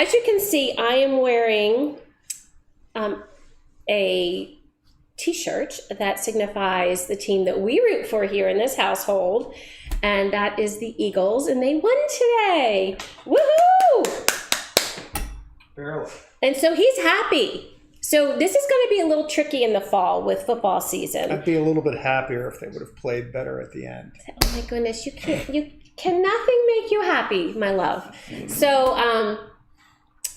as you can see, I am wearing a t-shirt that signifies the team that we root for here in this household, and that is the Eagles, and they won today. Woohoo! Barely. And so he's happy. So this is going to be a little tricky in the fall with football season. I'd be a little bit happier if they would have played better at the end. Oh my goodness, you can nothing make you happy, my love.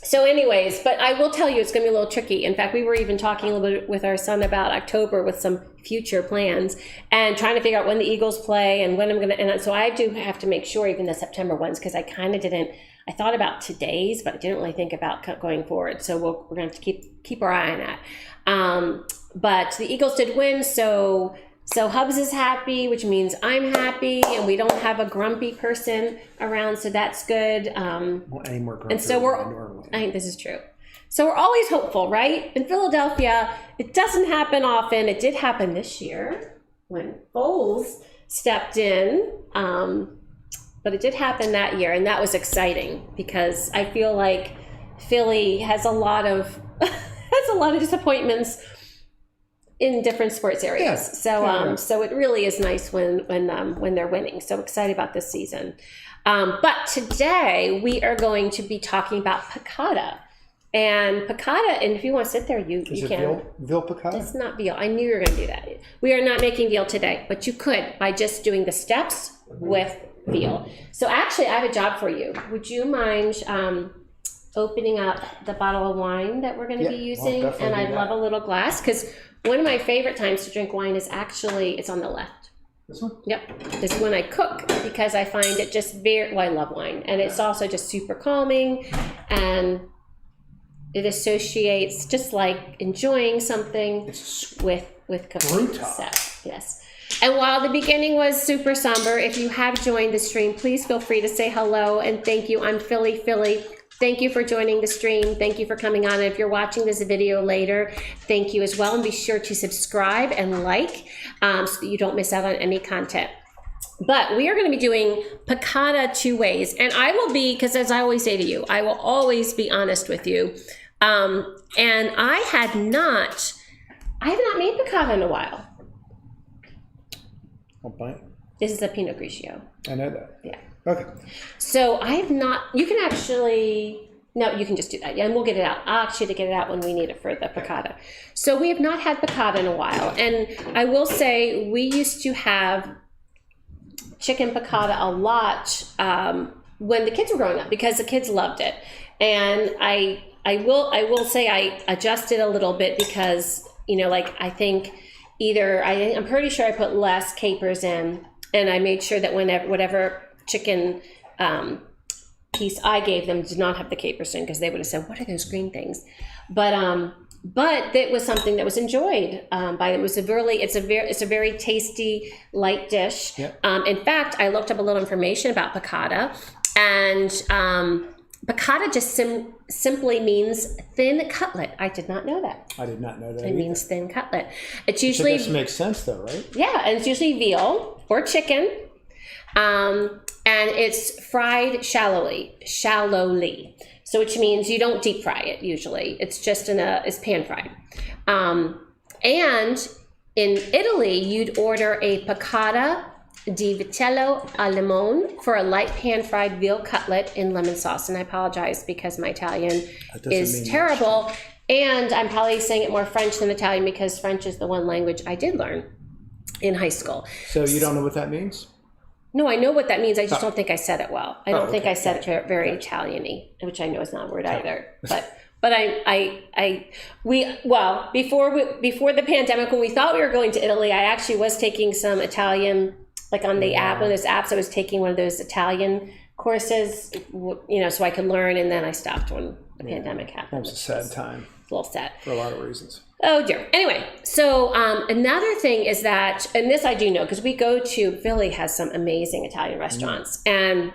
So anyways, but I will tell you it's going to be a little tricky. In fact, we were even talking a little bit with our son about October with some future plans and trying to figure out when the Eagles play and when I'm going to, and so I do have to make sure even the September ones, because I kind of didn't, I thought about today's, but I didn't really think about going forward. So we're going to have to keep our eye on that. But the Eagles did win, so Hubs is happy, which means I'm happy, and we don't have a grumpy person around, so that's good. Any more grumpy and so I think this is true. So we're always hopeful, right? In Philadelphia, it doesn't happen often. It did happen this year when Foles stepped in, but it did happen that year, and that was exciting because I feel like Philly has a lot of disappointments in different sports areas. Yeah. So it really is nice when they're winning. So excited about this season. But today we are going to be talking about piccata. And piccata, and if you want to sit there, you can. Veal piccata? It's not veal. I knew you were going to do that. We are not making veal today, but you could by just doing the steps with veal. So actually, I have a job for you. Would you mind opening up the bottle of wine that we're going to be using? And I'd love a little glass, because one of my favorite times to drink wine is actually, it's on the left. This one? Yep. This is when I cook, because I find it just I love wine. And it's also just super calming, and it associates just like enjoying something with cooking. So, yes. And while the beginning was super somber, if you have joined the stream, please feel free to say hello and thank you. I'm Philly. Thank you for joining the stream. Thank you for coming on. And if you're watching this video later, thank you as well. And be sure to subscribe and like so that you don't miss out on any content. But we are going to be doing piccata 2 ways. And I will be, because as I always say to you, I will always be honest with you. And I have not made piccata in a while. I'll bite. This is a Pinot Grigio. I know that. Yeah. Okay. So I have not, you can actually, no, you can just do that. Yeah, and we'll get it out. I'll actually get it out when we need it for the piccata. So we have not had piccata in a while. And I will say we used to have chicken piccata a lot when the kids were growing up, because the kids loved it. And I will say I adjusted a little bit because, like I think I'm pretty sure I put less capers in, and I made sure that whatever chicken piece I gave them did not have the capers in, because they would have said, what are those green things? But it was something that was enjoyed by them. It's a very tasty, light dish. Yep. In fact, I looked up a little information about piccata, and piccata just simply means thin cutlet. I did not know that. I did not know that. It means thin cutlet. It's I usually. This makes sense, though, right? Yeah, and it's usually veal or chicken, and it's fried shallowly. So which means you don't deep fry it usually. It's just it's pan fried. And in Italy, you'd order a piccata di vitello al limone for a light pan fried veal cutlet in lemon sauce. And I apologize because my Italian is terrible. And I'm probably saying it more French than Italian, because French is the one language I did learn in high school. So you don't know what that means? No, I know what that means. I just don't think I said it well. I don't think I said it very Italian-y, which I know is not a word either. But before the pandemic, when we thought we were going to Italy, I actually was taking some Italian, like on the app, one of those apps. I was taking one of those Italian courses, so I could learn, and then I stopped when the pandemic happened. It was a sad time. A little sad. For a lot of reasons. Oh dear. Anyway, so another thing is that, and this I do know, because Philly has some amazing Italian restaurants, and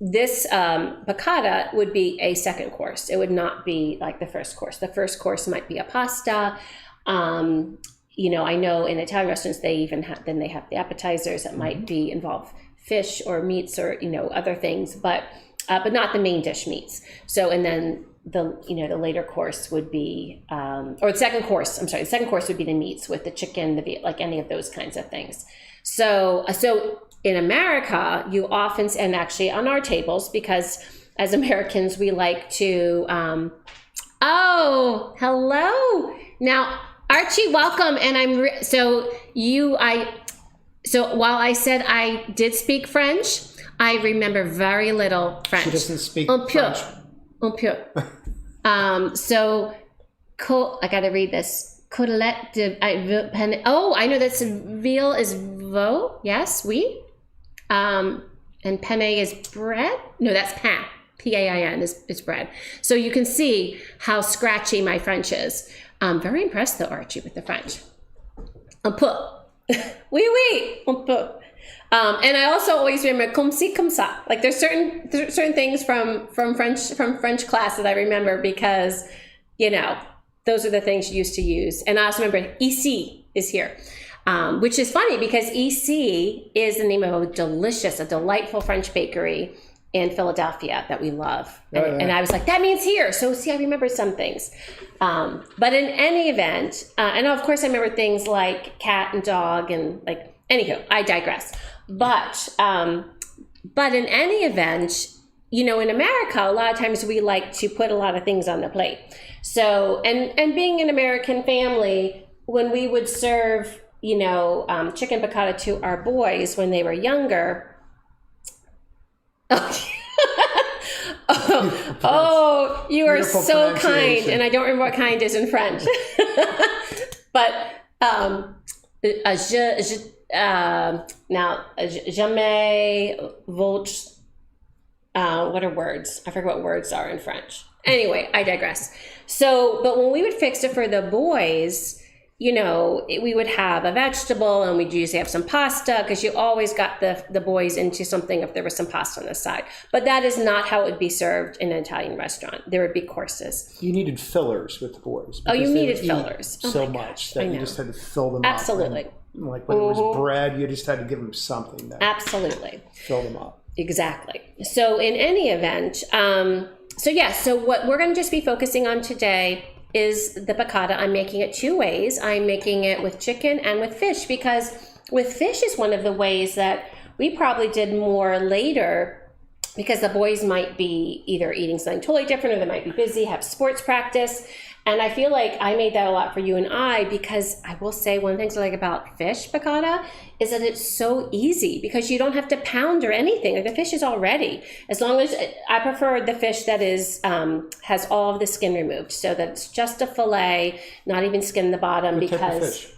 this piccata would be a second course. It would not be like the first course. The first course might be a pasta. I know in Italian restaurants they have the appetizers that might involve fish or meats or other things, but but not the main dish meats. So, and then the later course would be, or the second course, I'm sorry, the second course would be the meats with the chicken, like any of those kinds of things. So in America, you often, and actually on our tables, because as Americans, we like to, oh, hello. Now, Archie, welcome. And so while I said I did speak French, I remember very little French. She doesn't speak French. Un peu. I got to read this. Côtelette de penne. Oh, I know that's veal is veau. Yes, oui. And penne is bread. No, that's pain. P-A-I-N is bread. So you can see how scratchy my French is. I'm very impressed though, Archie, with the French. Un peu. Oui, oui. Un peu. And I also always remember comme ci, comme ça. Like there's certain things from French class that I remember because, those are the things you used to use. And I also remember ici is here, which is funny because ici is the name of a delightful French bakery in Philadelphia that we love. And I was like, that means here. So see, I remember some things. But in any event, and of course I remember things like cat and dog and like, anywho, I digress. But in any event, in America, a lot of times we like to put a lot of things on the plate. So, and being an American family, when we would serve, chicken piccata to our boys when they were younger. Oh, you are Beautiful so kind. And I don't remember what kind is in French. But, now, jamais votre, what are words? I forget what words are in French. Anyway, I digress. So, but when we would fix it for the boys, we would have a vegetable and we'd usually have some pasta because you always got the boys into something if there was some pasta on the side. But that is not how it would be served in an Italian restaurant. There would be courses. You needed fillers with the boys. Oh, you needed fillers. So much that you just had to fill them up. Absolutely. And like when it was bread, you just had to give them something that absolutely fill them up. Exactly. So in any event, so what we're going to just be focusing on today is the piccata. I'm making it two ways. I'm making it with chicken and with fish because with fish is one of the ways that we probably did more later because the boys might be either eating something totally different or they might be busy, have sports practice. And I feel like I made that a lot for you and I because I will say one of the things I like about fish piccata is that it's so easy because you don't have to pound or anything. Like the fish is all ready. As long as I prefer the fish that is has all of the skin removed, so that it's just a fillet, not even skin in the bottom. What type of because fish?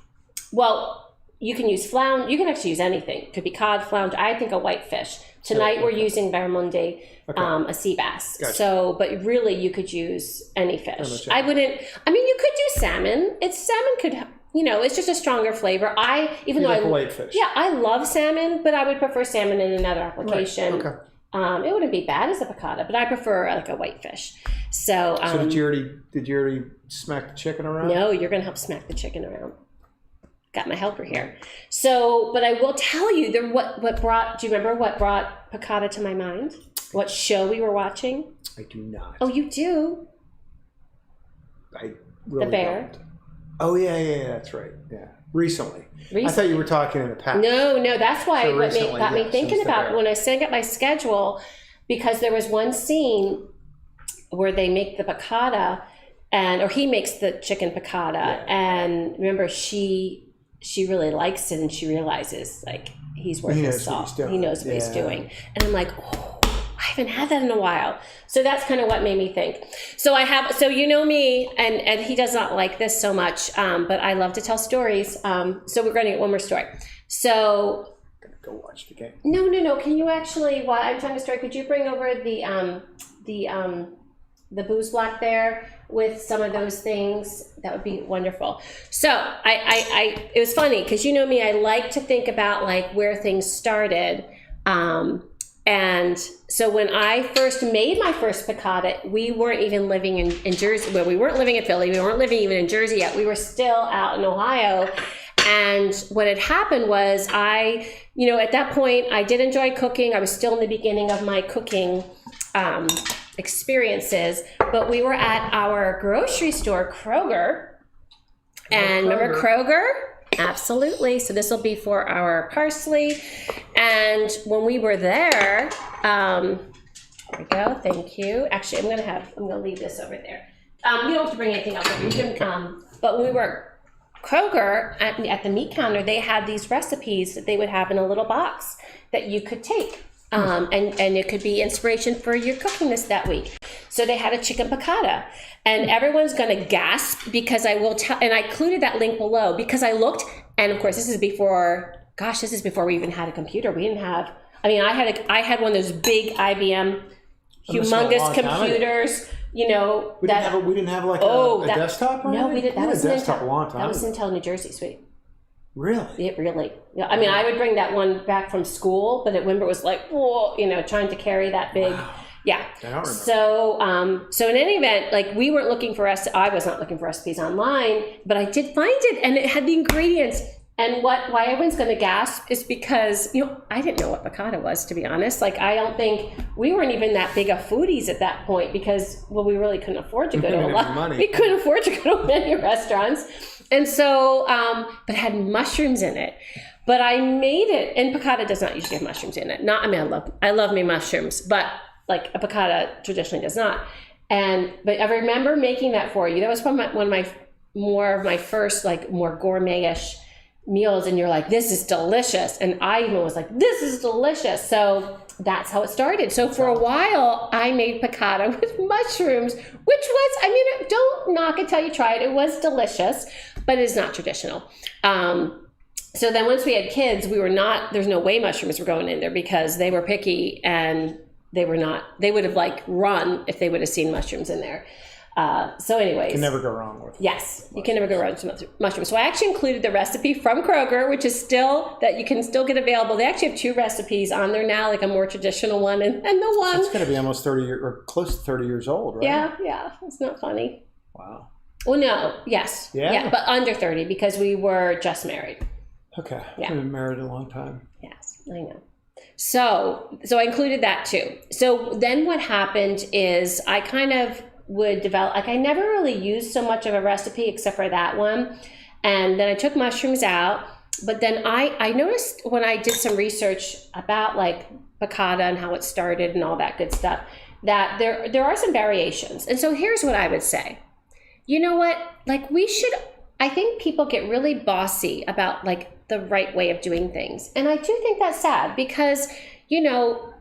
Well, you can use flounder. You can actually use anything. It could be cod, flounder. I think a white fish. Tonight we're using barramundi, a sea bass. Gotcha. So, but really you could use any fish. You could do salmon. Salmon could, it's just a stronger flavor. A white fish. Yeah, I love salmon, but I would prefer salmon in another application. Right. Okay. It wouldn't be bad as a piccata, but I prefer like a white fish. So, so did you already smack the chicken around? No, you're going to help smack the chicken around. Got my helper here. So, but I will tell you, do you remember what brought piccata to my mind? What show we were watching? I do not. Oh, you do? I really The Bear. don't. Oh, yeah, that's right. Yeah. Recently. I thought you were talking in the past. No, that's why So what got me thinking about it when I was setting up my schedule, because there was one scene where they make the piccata, or he makes the chicken piccata, and remember she really likes it and she realizes like he's worth his salt. He knows what he's doing. And I'm like, oh, I haven't had that in a while. So that's kind of what made me think. So me, and he does not like this so much, but I love to tell stories. So we're going to get one more story. So I'm gonna go watch the game. No. Can you actually, while I'm telling the story, could you bring over the booze block there with some of those things? That would be wonderful. So it was funny because me, I like to think about like where things started. And so when I first made my first piccata, we weren't even living in Jersey. Well, we weren't living in Philly. We weren't living even in Jersey yet. We were still out in Ohio. And what had happened was at that point, I did enjoy cooking. I was still in the beginning of my cooking experiences, but we were at our grocery store, Kroger. And remember Kroger? Absolutely. So this will be for our parsley. And when we were there, there we go. Thank you. Actually, I'm gonna leave this over there. You don't have to bring anything else. You can, but when we were at Kroger at the meat counter, they had these recipes that they would have in a little box that you could take. And it could be inspiration for your cooking that week. So they had a chicken piccata, and everyone's going to gasp because I will tell, and I included that link below because I looked, and of course this is before we even had a computer. We didn't have, I had one of those big IBM humongous computers, you know. We didn't have like a desktop or anything? No, we didn't. That was a desktop a long time. That was until New Jersey, sweet. Really? It really. Yeah, I mean, I would bring that one back from school, but it was like, whoa, you know, trying to carry that big. Wow. Yeah. I don't remember. So in any event, like we weren't looking for I was not looking for recipes online, but I did find it, and it had the ingredients. And why everyone's going to gasp is because, you know, I didn't know what piccata was, to be honest. Like, I don't think we weren't even that big of foodies at that point because, well, we really couldn't afford to go to a lot. We couldn't afford to go to many restaurants. And so, but it had mushrooms in it. But I made it, and piccata does not usually have mushrooms in it. I love me mushrooms, but like a piccata traditionally does not. But I remember making that for you. That was one of my first, like, more gourmet-ish meals, and you're like, this is delicious. And I even was like, this is delicious. So that's how it started. So for a while, I made piccata with mushrooms, which was, I mean, don't knock it till you try it. It was delicious, but it is not traditional. So then once we had kids, there's no way mushrooms were going in there because they were picky, and they would have like run if they would have seen mushrooms in there. So anyways. You can never go wrong with Yes, you can never go wrong with mushrooms. So I actually included the recipe from Kroger, which is that you can still get available. They actually have 2 recipes on there now, like a more traditional one and the one. It's going to be almost 30 years, or close to 30 years old, right? Yeah. It's not funny. Wow. Well, no, yes. Yeah, but under 30 because we were just married. Okay. Yeah. I've been married a long time. Yes, I know. So I included that too. So then what happened is I kind of would develop, like I never really used so much of a recipe except for that one. And then I took mushrooms out, but then I noticed when I did some research about like piccata and how it started and all that good stuff, that there are some variations. And so here's what I would say. You know what? Like I think people get really bossy about like the right way of doing things. And I do think that's sad because, you know,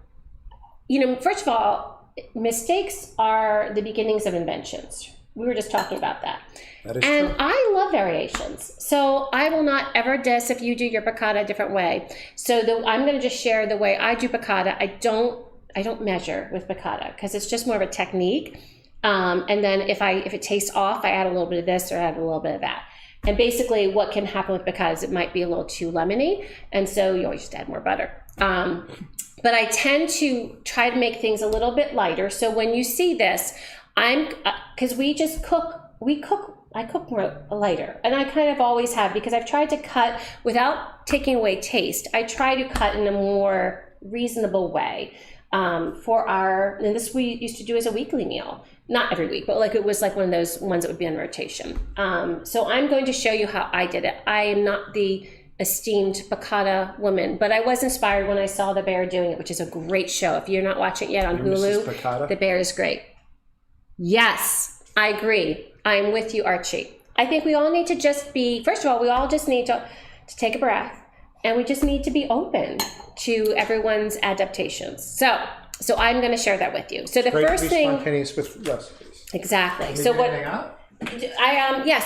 first of all, mistakes are the beginnings of inventions. We were just talking about that. That is and true. I love variations. So I will not ever diss if you do your piccata a different way. So I'm going to just share the way I do piccata. I don't measure with piccata because it's just more of a technique. And then if it tastes off, I add a little bit of this or add a little bit of that. And basically what can happen with piccata is it might be a little too lemony. And so you always just add more butter. But I tend to try to make things a little bit lighter. So when you see this, because I cook more lighter. And I kind of always have, because I've tried to cut without taking away taste. I try to cut in a more reasonable way and this we used to do as a weekly meal. Not every week, but like it was like one of those ones that would be on rotation. So I'm going to show you how I did it. I am not the esteemed piccata woman, but I was inspired when I saw The Bear doing it, which is a great show. If you're not watching it yet on Hulu, The Bear is great. Yes, I agree. I'm with you, Archie. I think we all need to first of all, we all just need to take a breath, and we just need to be open to everyone's adaptations. So I'm going to share that with you. So the first thing, spontaneous with recipes. Exactly. So what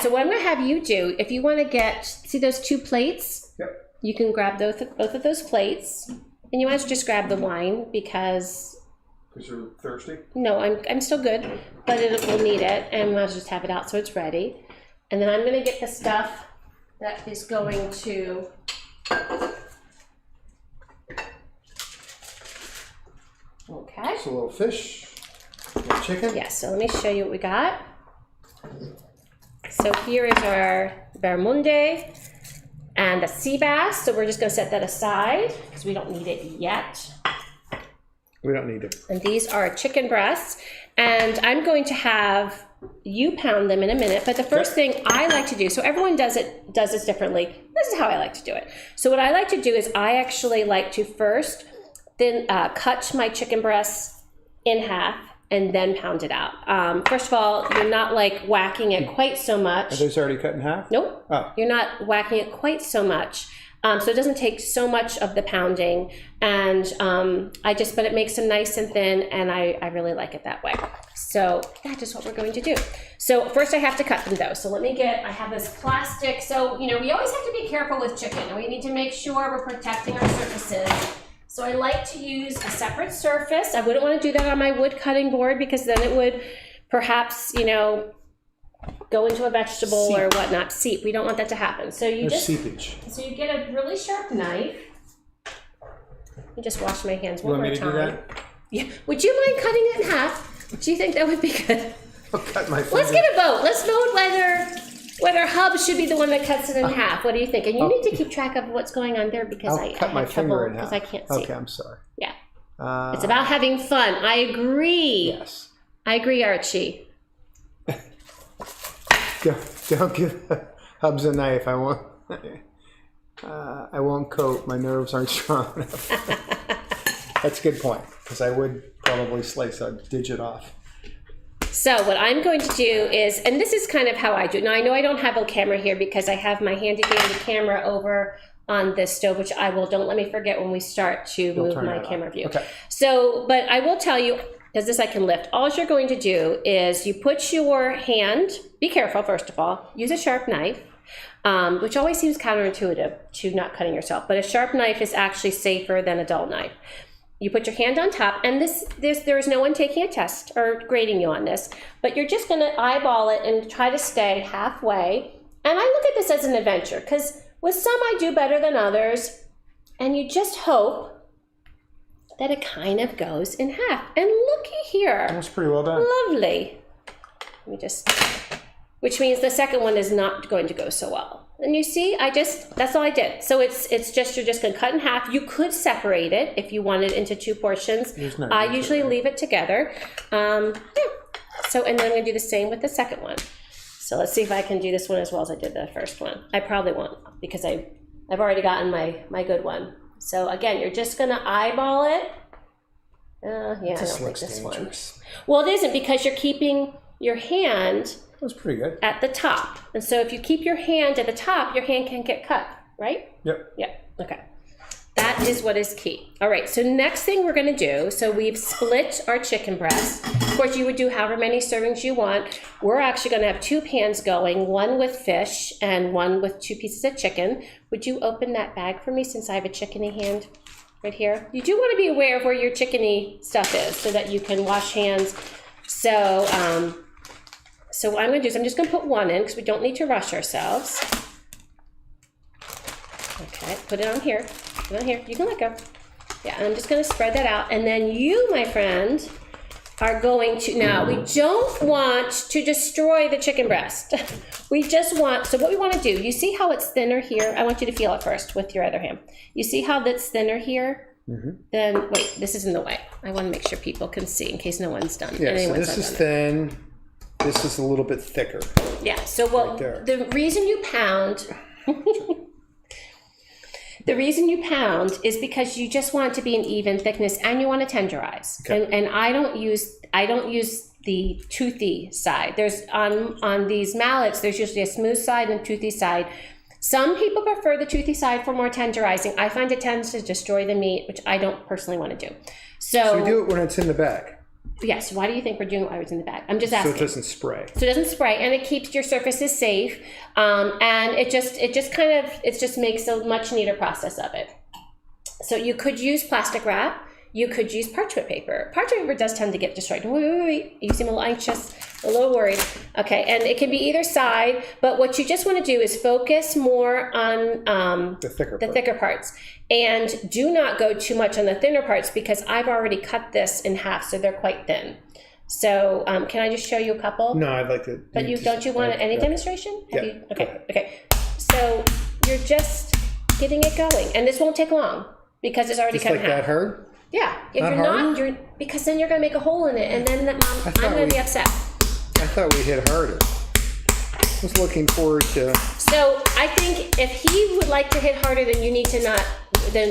So what I'm going to have you do, if you want to see those 2 plates, Yep. You can grab both of those plates, and you want to just grab the wine because you're thirsty? No, I'm still good, but we'll need it, and we'll just have it out so it's ready. And then I'm going to get the stuff that is going to okay. It's a little fish, a little chicken. Yes, so let me show you what we got. So here is our barramundi and the sea bass. So we're just going to set that aside because we don't need it yet. We don't need it. And these are chicken breasts. And I'm going to have you pound them in a minute. But the first thing I like to do, so everyone does this differently. This is how I like to do it. So what I like to do is I actually like to first then cut my chicken breasts in half and then pound it out. First of all, you're not like whacking it quite so much. Are those already cut in half? Nope. Oh. You're not whacking it quite so much. So it doesn't take so much of the pounding, and but it makes them nice and thin, and I really like it that way. So that is what we're going to do. So first I have to cut them though. So I have this plastic. So, we always have to be careful with chicken, and we need to make sure we're protecting our surfaces. So I like to use a separate surface. I wouldn't want to do that on my wood cutting board because then it would perhaps, go into a vegetable or whatnot. Seep. We don't want that to happen. So you seepage. So you get a really sharp knife. Let me just wash my hands one more time. You want me to do that? Yeah. Would you mind cutting it in half? Do you think that would be good? I'll cut my finger. Let's get a vote. Let's vote whether Hub should be the one that cuts it in half. What do you think? And you need to keep track of what's going on there because I'll cut my finger in half. Because I can't see. Okay, I'm sorry. Yeah. It's about having fun. I agree. Yes. I agree, Archie. Don't give Hubs a knife. I won't coat. My nerves aren't strong enough. That's a good point, because I would probably slice a digit off. So what I'm going to do is, and this is kind of how I do. Now I know I don't have a camera here because I have my handy dandy camera over on this stove, which don't let me forget when we start to move my camera view. Okay. So, but I will tell you, because this I can lift. All you're going to do is you put your hand, be careful first of all, use a sharp knife, which always seems counterintuitive to not cutting yourself, but a sharp knife is actually safer than a dull knife. You put your hand on top, and there is no one taking a test or grading you on this, but you're just gonna eyeball it and try to stay halfway. And I look at this as an adventure, because with some I do better than others, and you just hope that it kind of goes in half. And looky here. That's pretty well done. Lovely. Let me which means the second one is not going to go so well. And you see, that's all I did. So you're just gonna cut in half. You could separate it if you wanted into two portions. I usually leave it together. Yeah. So, and then I'm gonna do the same with the second one. So let's see if I can do this one as well as I did the first one. I probably won't, because I've already gotten my good one. So again, you're just gonna eyeball it. Yeah, I don't like this one. Well, it isn't, because you're keeping your hand That's pretty good. at the top. And so if you keep your hand at the top, your hand can get cut, right? Yep. Yep, okay. That is what is key. All right, so next thing we're gonna do, so we've split our chicken breast. Of course, you would do however many servings you want. We're actually gonna have two pans going, one with fish and one with 2 pieces of chicken. Would you open that bag for me, since I have a chickeny hand right here? You do wanna be aware of where your chickeny stuff is so that you can wash hands. So, so what I'm gonna do is I'm just gonna put one in, because we don't need to rush ourselves. Okay, put it on here. Put it on here. You can let go. Yeah, I'm just gonna spread that out. And then you, my friend, are going to, now we don't want to destroy the chicken breast. We just want, so what we wanna do, you see how it's thinner here? I want you to feel it first with your other hand. You see how that's thinner here? Mm-hmm. Then, wait, this is in the way. I wanna make sure people can see in case no one's done. Yeah, so this is thin. This is a little bit thicker. Yeah, so the reason you pound, the reason you pound is because you just want it to be an even thickness, and you want to tenderize. Okay. And I don't use the toothy side. There's on these mallets, there's usually a smooth side and toothy side. Some people prefer the toothy side for more tenderizing. I find it tends to destroy the meat, which I don't personally want to do. So we do it when it's in the bag. Yes. Why do you think we're doing it while it's in the bag? I'm just asking. So it doesn't spray. So it doesn't spray, and it keeps your surfaces safe, and it just makes a much neater process of it. So you could use plastic wrap. You could use parchment paper. Parchment paper does tend to get destroyed. Wait. You seem a little anxious, a little worried. Okay, and it can be either side, but what you just want to do is focus more on the thicker parts. And do not go too much on the thinner parts, because I've already cut this in half, so they're quite thin. So can I just show you a couple? No, I'd like to. But don't you want any demonstration? Yeah. Okay. So you're just getting it going, and this won't take long because it's already cut in half. Just like that hurt? Yeah, if Not you're not, harder? because then you're going to make a hole in it, and then I'm going to be upset. I thought we hit harder. I was looking forward to. So I think if he would like to hit harder, then you need to not. Then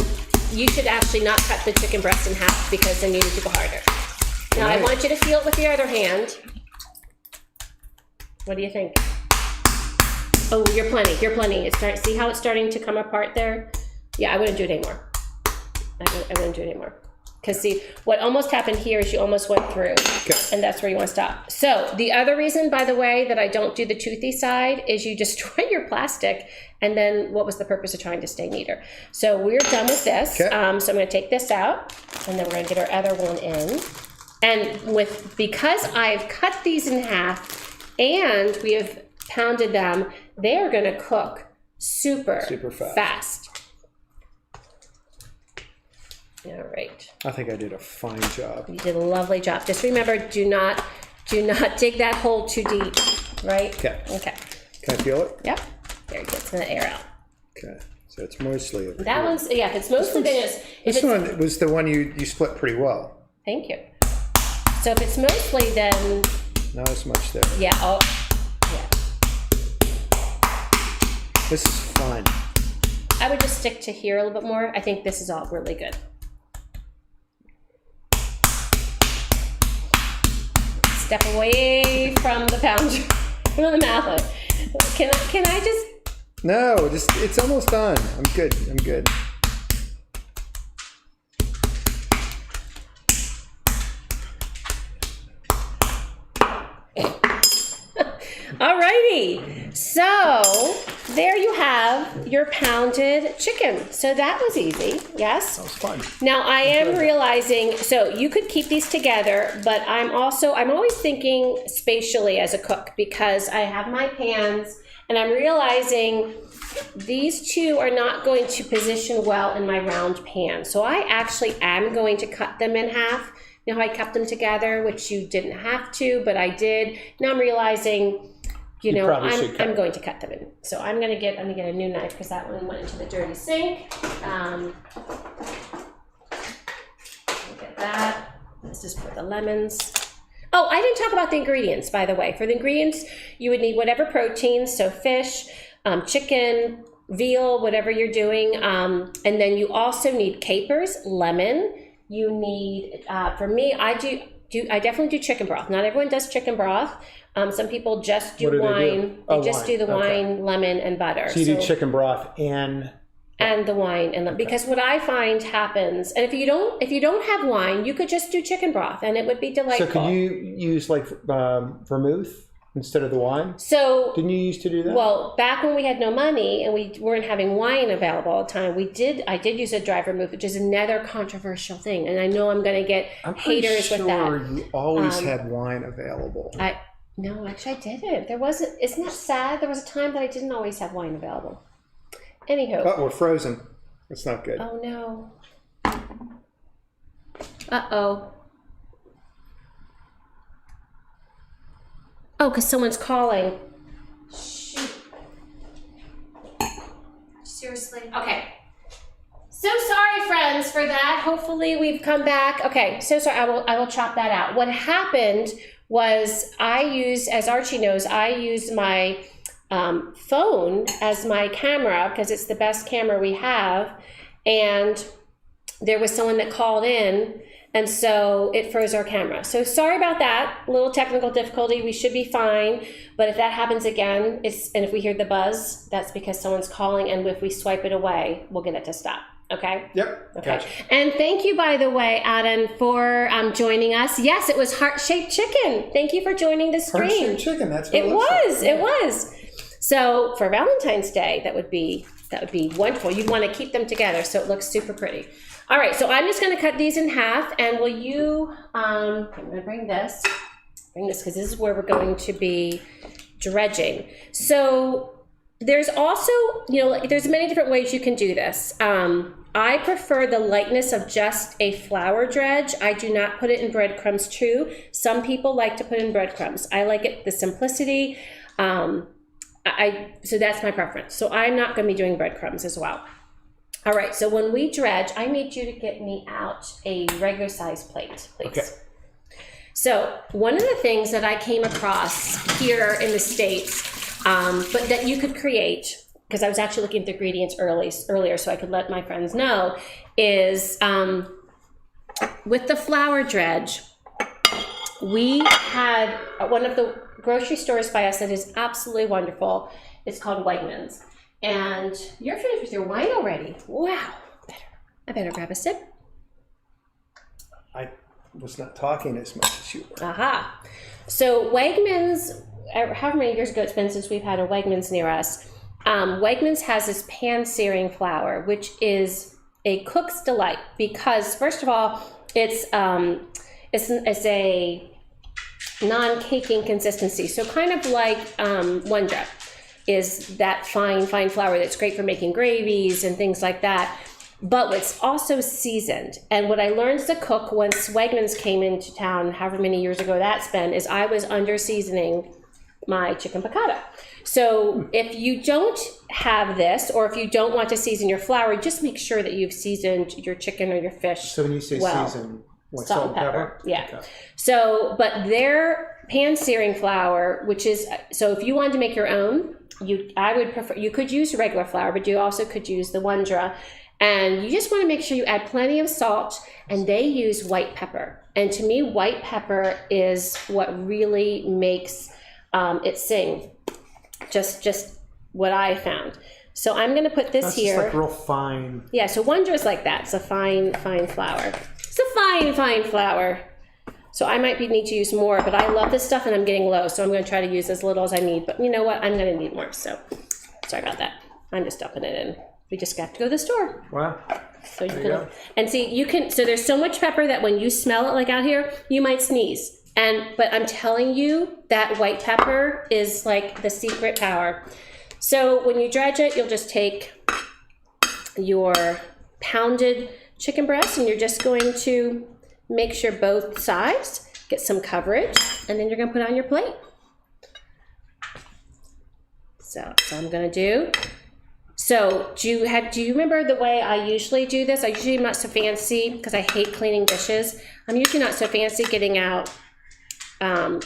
you should actually not cut the chicken breast in half, because then you need to go harder. Now I want you to feel it with your other hand. What do you think? Oh, you're plenty. You're plenty. See how it's starting to come apart there? Yeah, I wouldn't do it anymore. I wouldn't do it anymore. Because see, what almost happened here is you almost went through, and that's where you want to stop. So the other reason, by the way, that I don't do the toothy side is you destroy your plastic, and then what was the purpose of trying to stay neater? So we're done with this. Okay. So I'm going to take this out, and then we're going to get our other one in. And because I've cut these in half, and we have pounded them, they are going to cook super fast. All right. I think I did a fine job. You did a lovely job. Just remember, do not dig that hole too deep, right? Okay. Okay. Can I feel it? Yep. There you go. It's gonna air out. Okay. So it's mostly over That here. one's, yeah, if it's mostly then it's, This one was the one you split pretty well. thank you. So if it's mostly, then, Not as much there. yeah, oh, yeah. This is fun. I would just stick to here a little bit more. I think this is all really good. Step away from the pounder, from the mallet. Can I just? No, it's almost done. I'm good. I'm good. Alrighty, so there you have your pounded chicken. So that was easy, yes? That was fun. Now I am realizing, so you could keep these together, but I'm always thinking spatially as a cook, because I have my pans and I'm realizing these two are not going to position well in my round pan. So I actually am going to cut them in half. You know how I kept them together, which you didn't have to, but I did. Now I'm realizing, I'm going to cut them in. So I'm gonna get a new knife, because that one went into the dirty sink. Look at that. Let's just put the lemons. Oh, I didn't talk about the ingredients, by the way. For the ingredients, you would need whatever proteins, so fish, chicken, veal, whatever you're doing. And then you also need capers, lemon. You need, for me, I definitely do chicken broth. Not everyone does chicken broth. Some people just do wine. They just do the wine, lemon, and butter. So you do chicken broth and the wine, and because what I find happens, and if you don't have wine, you could just do chicken broth, and it would be delightful. So could you use like vermouth instead of the wine? So didn't you used to do that? Well, back when we had no money and we weren't having wine available all the time, I did use a dry vermouth, which is another controversial thing, and I know I'm going to get haters with that. I'm pretty sure you always had wine available. No, actually I didn't. Isn't that sad? There was a time that I didn't always have wine available. Anywho. But we're frozen. That's not good. Oh no. Uh-oh. Oh, because someone's calling. Shoot. Seriously? Okay. So sorry, friends, for that. Hopefully we've come back. Okay, so sorry. I will chop that out. What happened was as Archie knows, I used my phone as my camera, because it's the best camera we have, and there was someone that called in, and so it froze our camera. So sorry about that, a little technical difficulty. We should be fine, but if that happens again, and if we hear the buzz, that's because someone's calling, and if we swipe it away, we'll get it to stop. Okay? Yep. Okay. Gotcha. And thank you, by the way, Adam, for joining us. Yes, it was heart-shaped chicken. Thank you for joining the stream. Heart-shaped chicken, that's what it was. Like. It was. So for Valentine's Day, that would be wonderful. You'd want to keep them together so it looks super pretty. All right, so I'm just going to cut these in half, and will you, I'm going to bring this because this is where we're going to be dredging. So there's also, there's many different ways you can do this. I prefer the lightness of just a flour dredge. I do not put it in breadcrumbs too. Some people like to put in breadcrumbs. I like it, the simplicity. So that's my preference. So I'm not going to be doing breadcrumbs as well. All right, so when we dredge, I need you to get me out a regular size plate, please. Okay. So one of the things that I came across here in the States, but that you could create, because I was actually looking at the ingredients earlier so I could let my friends know, is with the flour dredge, we had one of the grocery stores by us that is absolutely wonderful. It's called Wegmans. And you're finished with your wine already. Wow. I better grab a sip. I was not talking as much as you were. Aha. So Wegmans, however many years ago it's been since we've had a Wegmans near us, Wegmans has this pan-searing flour, which is a cook's delight because, first of all, it's a non-caking consistency. So kind of like Wondra is that fine flour that's great for making gravies and things like that. But it's also seasoned. And what I learned as a cook once Wegmans came into town, however many years ago that's been, is I was under seasoning my chicken piccata. So if you don't have this, or if you don't want to season your flour, just make sure that you've seasoned your chicken or your fish. So when you say season, what, salt and pepper? Yeah. Okay. So, but their pan searing flour, which is, so if you wanted to make your own, I would prefer, you could use regular flour, but you also could use the Wondra. And you just want to make sure you add plenty of salt, and they use white pepper. And to me, white pepper is what really makes it sing. Just what I found. So I'm going to put this That's here. Just like real fine. Yeah, so Wondra is like that. It's a fine flour. It's a fine flour. So I might need to use more, but I love this stuff and I'm getting low, so I'm going to try to use as little as I need. But you know what? I'm going to need more, so sorry about that. I'm just dumping it in. We just have to go to the store. Wow. So you can, and see, you can, so there's so much pepper that when you smell it like out here, you might sneeze. But I'm telling you, that white pepper is like the secret power. So when you dredge it, you'll just take your pounded chicken breast and you're just going to make sure both sides get some coverage, and then you're going to put it on your plate. So that's what I'm going to do. So do you remember the way I usually do this? I usually am not so fancy because I hate cleaning dishes. I'm usually not so fancy getting out a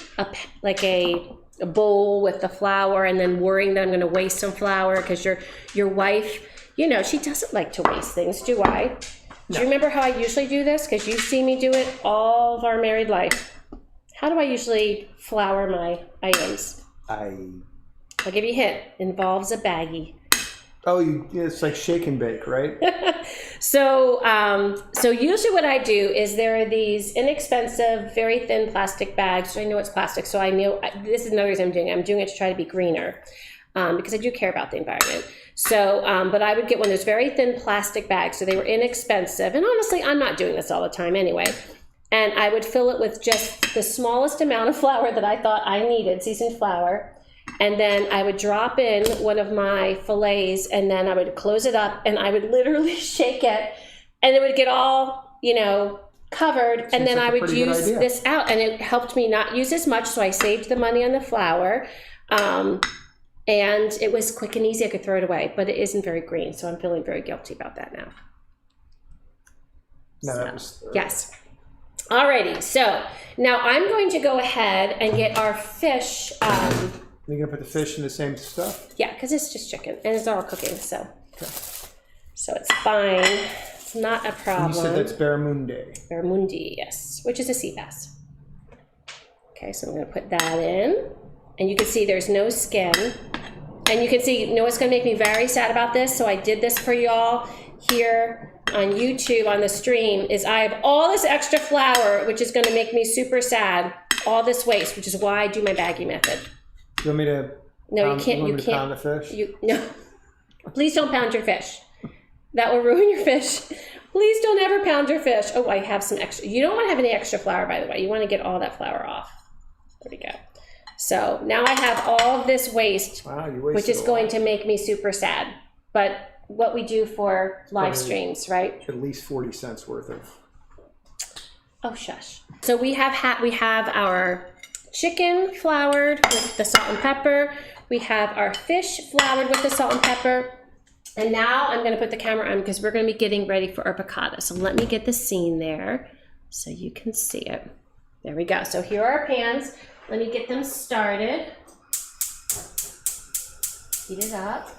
bowl with the flour and then worrying that I'm going to waste some flour, because your wife, you know, she doesn't like to waste things, do I? No. Do you remember how I usually do this? Because you've seen me do it all of our married life. How do I usually flour my items? I'll give you a hint. It involves a baggie. Oh, it's like shake and bake, right? So usually what I do is there are these inexpensive, very thin plastic bags. I know it's plastic, so I know this is another reason I'm doing it. I'm doing it to try to be greener because I do care about the environment. So, but I would get one of those very thin plastic bags, so they were inexpensive. And honestly, I'm not doing this all the time anyway. And I would fill it with just the smallest amount of flour that I thought I needed, seasoned flour. And then I would drop in one of my fillets, and then I would close it up, and I would literally shake it, and it would get all, you know, covered. And then I would use this out, and it helped me not use as much, so I saved the money on the flour. And it was quick and easy. I could throw it away, but it isn't very green, so I'm feeling very guilty about that now. No, that was... Yes. Alrighty, so now I'm going to go ahead and get our fish. You're going to put the fish in the same stuff? Yeah, because it's just chicken, and it's all cooking, so. Okay. So it's fine. It's not a problem. And you said that's barramundi. Barramundi, yes, which is a sea bass. Okay, so I'm going to put that in. And you can see there's no skin. And you can see, you know what's going to make me very sad about this? So I did this for y'all here on YouTube on the stream, is I have all this extra flour, which is going to make me super sad. All this waste, which is why I do my baggie method. You want me to? No, you can't. You can't pound the fish. No, please don't pound your fish. That will ruin your fish. Please don't ever pound your fish. Oh, I have some extra. You don't want to have any extra flour, by the way. You want to get all that flour off. There we go. So now I have all of this waste, which is going to make me super sad. But what we do for live streams, right? At least 40 cents worth of. Oh, shush. So we have our chicken floured with the salt and pepper. We have our fish floured with the salt and pepper. And now I'm going to put the camera on because we're going to be getting ready for our piccata. So let me get the scene there so you can see it. There we go. So here are our pans. Let me get them started. Heat it up.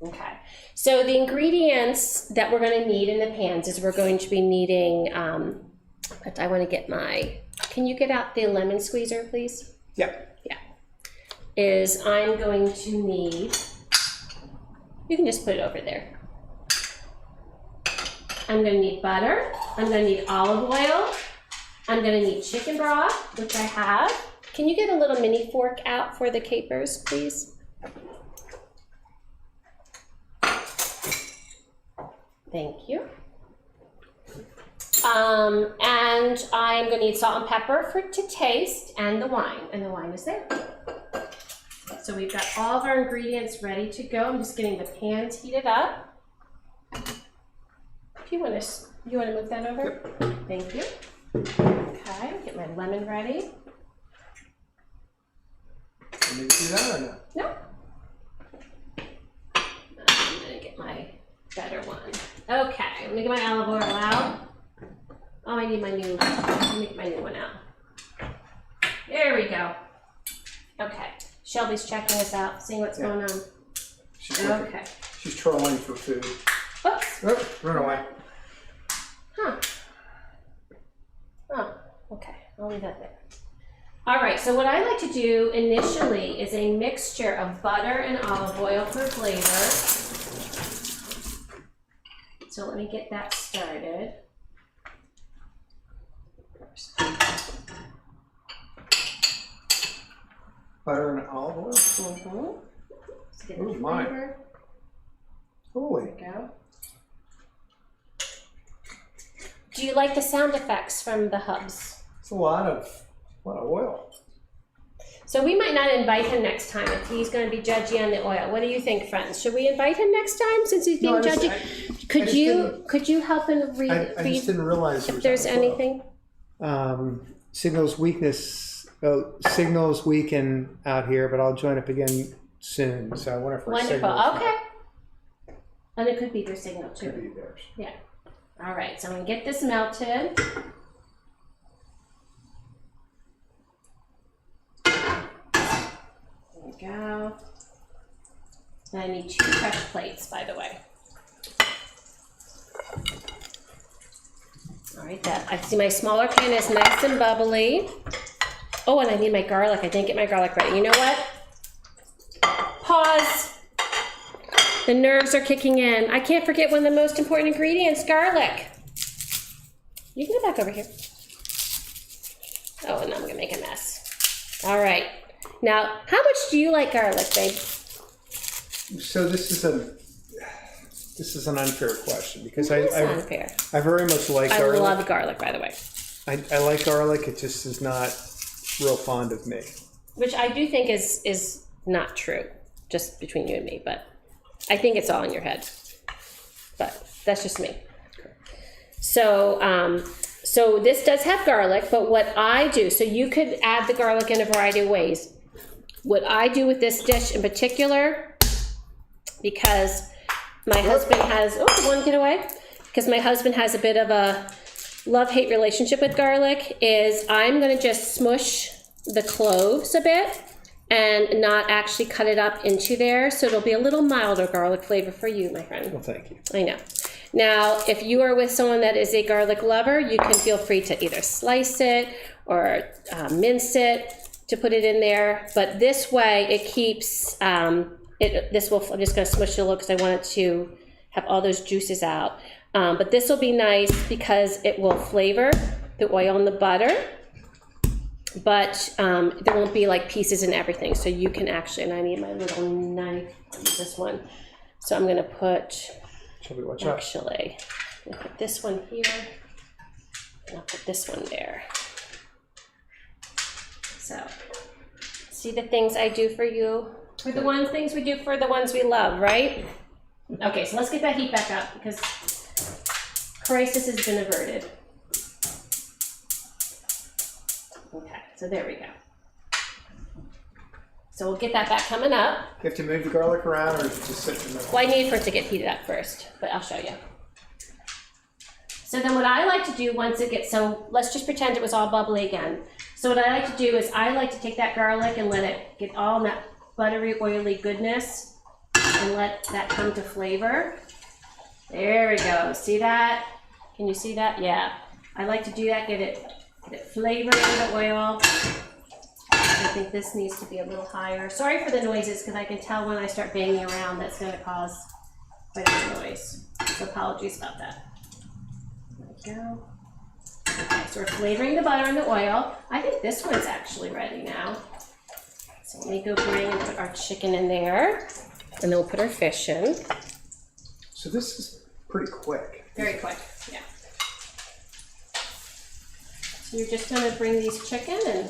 Okay. So the ingredients that we're going to need in the pans is we're going to be needing, but I want to get my, can you get out the lemon squeezer, please? Yeah. Is I'm going to need, you can just put it over there. I'm going to need butter. I'm going to need olive oil. I'm going to need chicken broth, which I have. Can you get a little mini fork out for the capers, please? Thank you. And I'm going to need salt and pepper to taste, and the wine. And the wine is there. So we've got all of our ingredients ready to go. I'm just getting the pans heated up. If you want to move that over? Yep. Thank you. Okay, get my lemon ready. Can you do that or no? No. I'm gonna get my better one. Okay, let me get my olive oil out. Oh, I need my new. Let me get my new one out. There we go. Okay. Shelby's checking us out, seeing what's going on. Okay. She's trolling for food. Oops. Oh, run away. Huh. Oh, okay. I'll leave that there. All right, so what I like to do initially is a mixture of butter and olive oil for flavor. So let me get that started. Butter and olive oil? Mm-hmm. Let's get the my. flavor. Holy. There we go. Do you like the sound effects from the hubs? It's a lot of oil. So we might not invite him next time if he's going to be judgy on the oil. What do you think, friends? Should we invite him next time since he's being judgy? Could you help him read? I just didn't realize if there's anything. Signals weakness. Signals weaken out here, but I'll join up again soon. So I wonder if we're wonderful. Okay. And it could be their signal too. Could be theirs. Yeah. All right. So I'm gonna get this melted. There we go. And I need 2 fresh plates, by the way. All right, I see my smaller pan is nice and bubbly. Oh, and I need my garlic. I didn't get my garlic ready. You know what? Pause. The nerves are kicking in. I can't forget one of the most important ingredients, garlic. You can go back over here. Oh, and I'm gonna make a mess. All right. Now, how much do you like garlic, babe? So this is an unfair question because I very much like garlic. I love garlic, by the way. I like garlic. It just is not real fond of me. Which I do think is not true, just between you and me, but I think it's all in your head. But that's just me. So, so this does have garlic, but what I do, so you could add the garlic in a variety of ways. What I do with this dish in particular, because my husband has, oh, one get away, because my husband has a bit of a love-hate relationship with garlic, is I'm going to just smush the cloves a bit and not actually cut it up into there, so it'll be a little milder garlic flavor for you, my friend. Well, thank you. I know. Now, if you are with someone that is a garlic lover, you can feel free to either slice it or mince it to put it in there. But this way, it keeps, I'm just going to smush it a little because I want it to have all those juices out. But this will be nice because it will flavor the oil and the butter. But there won't be like pieces and everything. So you can actually, and I need my little knife, this one. So I'm going to put... Actually, I'll put this one here, and I'll put this one there. So, see the things I do for you? For the things we do for the ones we love, right? Okay, so let's get that heat back up because crisis has been averted. Okay, so there we go. So we'll get that back coming up. You have to move the garlic around, or just sit in the middle? Well, I need for it to get heated up first, but I'll show you. So then what I like to do once it gets, so let's just pretend it was all bubbly again. So what I like to do is I like to take that garlic and let it get all in that buttery, oily goodness and let that come to flavor. There we go. See that? Can you see that? Yeah. I like to do that, get it flavored in the oil. I think this needs to be a little higher. Sorry for the noises, because I can tell when I start banging around that's going to cause quite a bit of noise. So apologies about that. There we go. Okay, so we're flavoring the butter and the oil. I think this one's actually ready now. So let me go bring and put our chicken in there, and then we'll put our fish in. So this is pretty quick. Very quick, yeah. So you're just going to bring these chicken and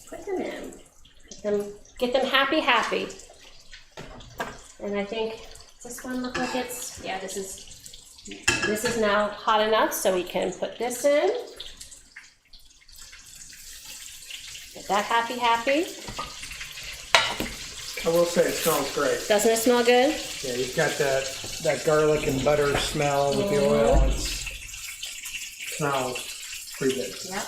put them in. Get them happy. And I think, does this one look like it's, yeah, this is now hot enough, so we can put this in. Get that happy. I will say it smells great. Doesn't it smell good? Yeah, you've got that garlic and butter smell with the oil. It smells pretty good. Yep.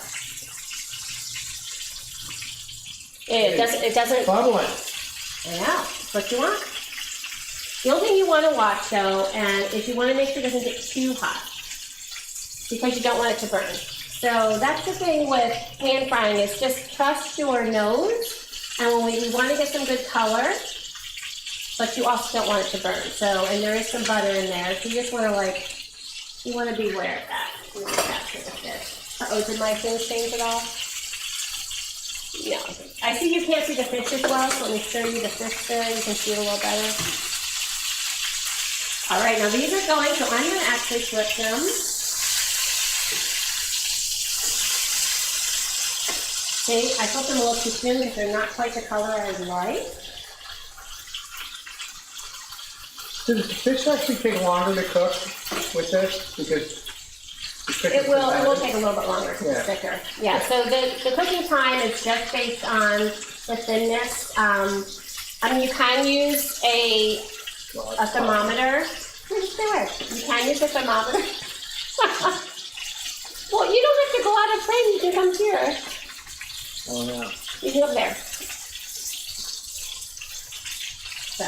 It doesn't. Bubbling. Yeah, that's what you want. The only thing you want to watch though, and is you want to make sure it doesn't get too hot, because you don't want it to burn. So that's the thing with pan frying, is just trust your nose. And when we want to get some good color, but you also don't want it to burn. So, and there is some butter in there, so you just want to you want to be aware of that. Let me capture the fish. Oh, did my thing change at all? No. I see you can't see the fish as well, so let me show you the fish there. You can see it a little better. All right, now these are going, so I'm going to actually flip them. See, I flipped them a little too soon because they're not quite the color I would like. Does the fish actually take longer to cook with this? Because it will take a little bit longer because it's thicker. Yeah, so the cooking time is just based on the thinness. I mean, you can use a thermometer. You can use a thermometer. Well, you don't have to go out of frame. You can come here. Oh no. You can go up there. So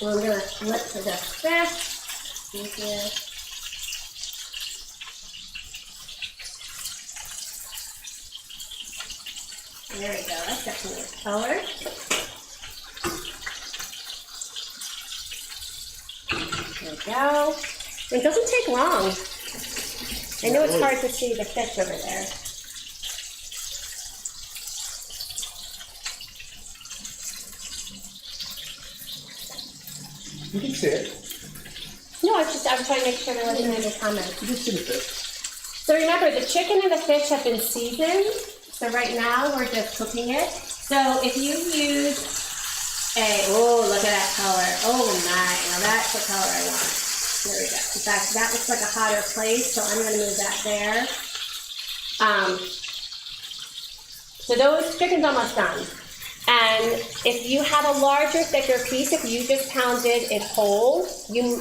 I'm going to flip to the fish. There we go. That's got some nice color. There we go. It doesn't take long. I know it's hard to see the fish over there. You can see it. No, I was trying to make sure there wasn't any comments. You can see the fish. So remember, the chicken and the fish have been seasoned. So right now we're just cooking it. So if you use oh, look at that color. Oh my, now that's the color I want. There we go. In fact, that looks like a hotter place, so I'm going to move that there. So those chicken's almost done. And if you have a larger, thicker piece, if you just pounded it whole, in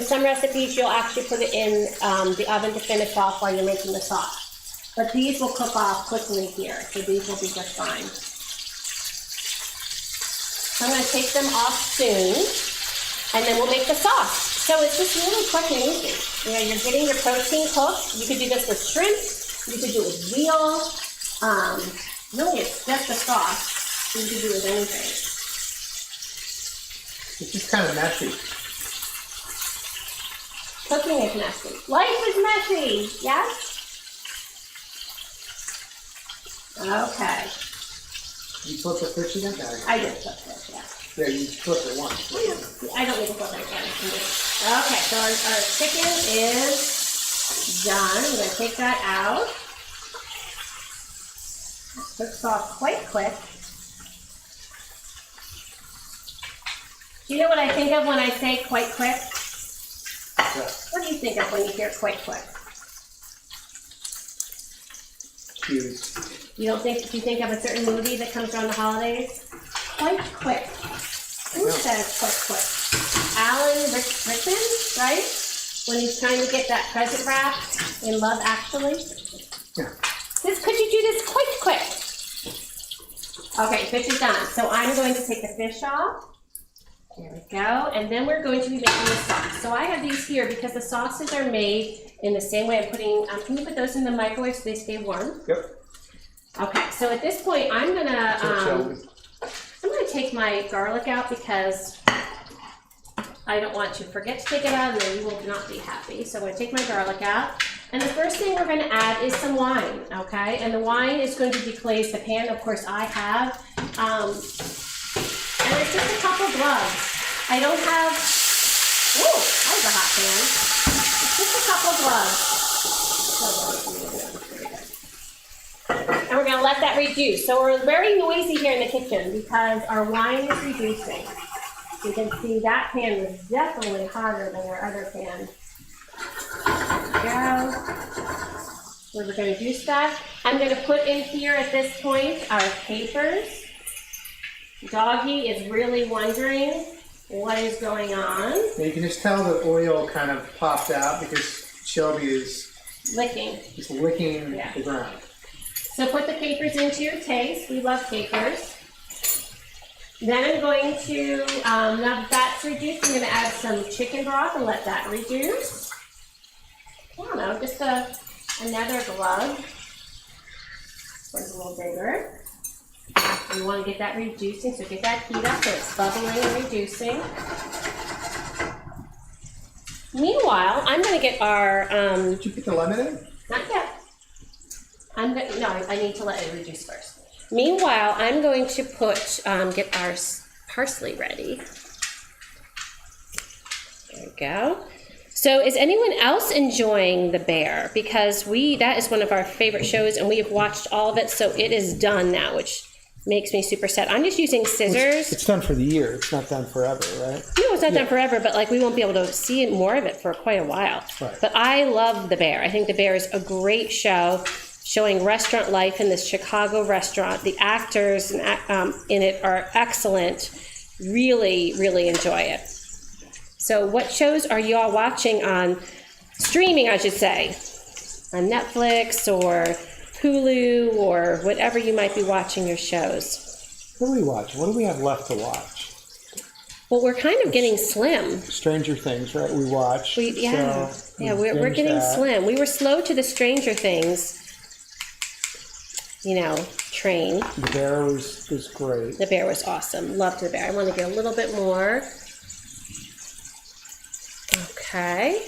some recipes you'll actually put it in the oven to finish off while you're making the sauce. But these will cook off quickly here, so these will be just fine. So I'm going to take them off soon, and then we'll make the sauce. So it's just really quick and easy. You know, you're getting your protein cooked. You could do this with shrimp. You could do it with veal. Really, it's just a sauce. You can do with anything. It's just kind of messy. Cooking is messy. Life is messy, yes? Okay. You flip the fish again? No, I did flip this, yeah. yeah, you flip it once. I don't need to flip it again. Okay, so our chicken is done. I'm going to take that out. Cooks off quite quick. Do you know what I think of when I say quite quick? Yeah. What do you think of when you hear quick? Cues. You don't think, do you think of a certain movie that comes around the holidays? Quick. Who says quick? Alan Rickman, right? When he's trying to get that present wrap in Love Actually. Yeah. Could you do this quick? Okay, fish is done. So I'm going to take the fish off. There we go. And then we're going to be making the sauce. So I have these here because the sauces are made in the same way. I'm putting, can you put those in the microwave so they stay warm? Yep. Okay, so at this point, I'm gonna take my garlic out because I don't want to forget to take it out and then you will not be happy. So I'm gonna take my garlic out. And the first thing we're gonna add is some wine, okay? And the wine is going to deglaze the pan. Of course, I have. And it's just a couple gloves. I don't have, ooh, that was a hot pan. It's just a couple gloves. And we're gonna let that reduce. So we're very noisy here in the kitchen because our wine is reducing. You can see that pan was definitely hotter than our other pan. There we go. We're going to reduce that. I'm going to put in here at this point our capers. Doggy is really wondering what is going on. Now you can just tell the oil kind of popped out because Shelby is licking the ground. So put the capers into your taste. We love capers. Then I'm going to, now that that's reduced, I'm going to add some chicken broth and let that reduce. I don't know, just another glove. This one's a little bigger. You want to get that reducing, so get that heat up so it's bubbling and reducing. Meanwhile, I'm going to get our... Did you put the lemon in? Not yet. I need to let it reduce first. Meanwhile, I'm going to get our parsley ready. There we go. So is anyone else enjoying The Bear? Because that is one of our favorite shows and we have watched all of it, so it is done now, which makes me super sad. I'm just using scissors. It's done for the year. It's not done forever, right? No, it's not done forever, but we won't be able to see more of it for quite a while. Right. But I love The Bear. I think The Bear is a great show, showing restaurant life in this Chicago restaurant. The actors in it are excellent. Really, really enjoy it. So what shows are you all watching on streaming, I should say, on Netflix or Hulu or whatever you might be watching your shows? What do we watch? What do we have left to watch? Well, we're kind of getting slim. Stranger Things, right? We watched. We're getting slim. We were slow to the Stranger Things, train. The Bear was great. The Bear was awesome. Loved The Bear. I want to get a little bit more. Okay.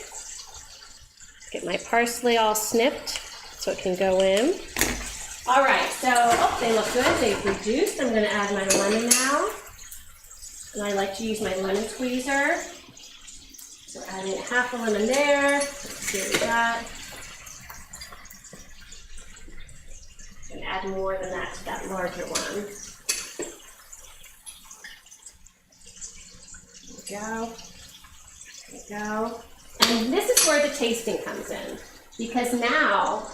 Get my parsley all snipped so it can go in. All right, so they look good. They've reduced. I'm going to add my lemon now. And I like to use my lemon squeezer. So adding half a lemon there. Let's see what we got. And add more than that to that larger one. There we go. And this is where the tasting comes in. Because now,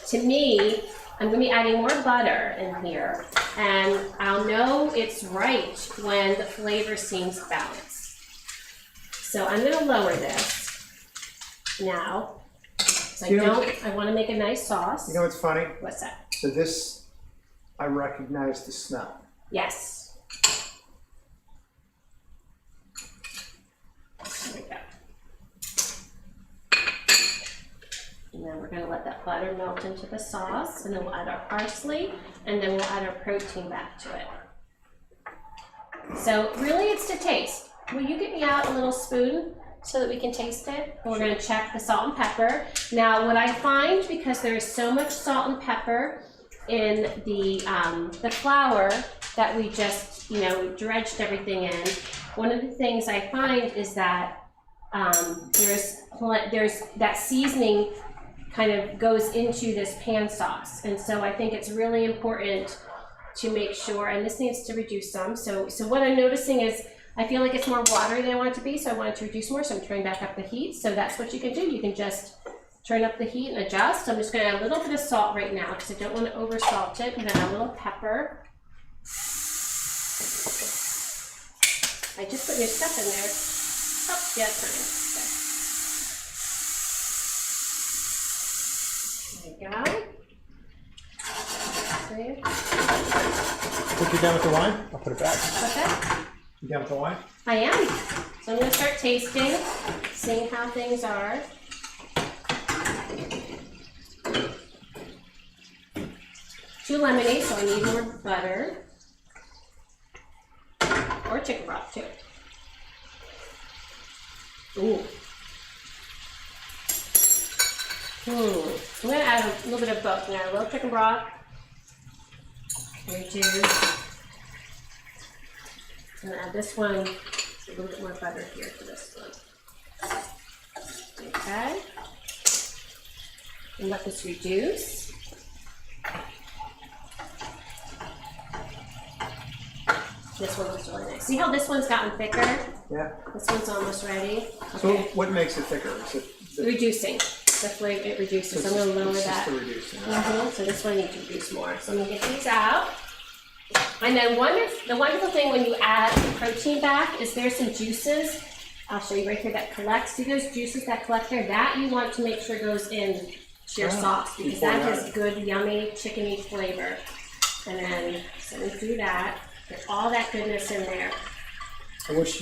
to me, I'm going to be adding more butter in here. And I'll know it's right when the flavor seems balanced. So I'm going to lower this now. So I want to make a nice sauce. You know what's funny? What's that? So this, I recognize the smell. Yes. There we go. And then we're going to let that butter melt into the sauce, and then we'll add our parsley, and then we'll add our protein back to it. So really it's to taste. Will you get me out a little spoon so that we can taste it? And we're going to check the salt and pepper. Now what I find, because there's so much salt and pepper in the flour that we just, dredged everything in, one of the things I find is that there's that seasoning kind of goes into this pan sauce. And so I think it's really important to make sure, and this needs to reduce some. So what I'm noticing is I feel like it's more watery than I want it to be, so I wanted to reduce more, so I'm turning back up the heat. So that's what you can do. You can just turn up the heat and adjust. I'm just gonna add a little bit of salt right now because I don't want to over salt it. I'm gonna add a little pepper. I just put your stuff in there. Oh, yeah, it's fine. Okay. There you go. Think you're done with the wine? I'll put it back. What's that? You done with the wine? I am. So I'm going to start tasting, seeing how things are. Too lemony, so I need more butter. Or chicken broth, too. Ooh. I'm going to add a little bit of both now. A little chicken broth. Reduce. I'm going to add this one, a little bit more butter here for this one. Okay. And let this reduce. This one looks really nice. See how this one's gotten thicker? Yeah. This one's almost ready. Okay. So what makes it thicker? Is it reducing. The flavor, it reduces. So I'm going to lower that. Just reducing. So this one needs to reduce more. So I'm going to get these out. And then the wonderful thing when you add the protein back is there's some juices. I'll show you right here that collects. See those juices that collect there? That you want to make sure goes in to your sauce because that has good, yummy, chickeny flavor. And then, so we do that. Get all that goodness in there. I wish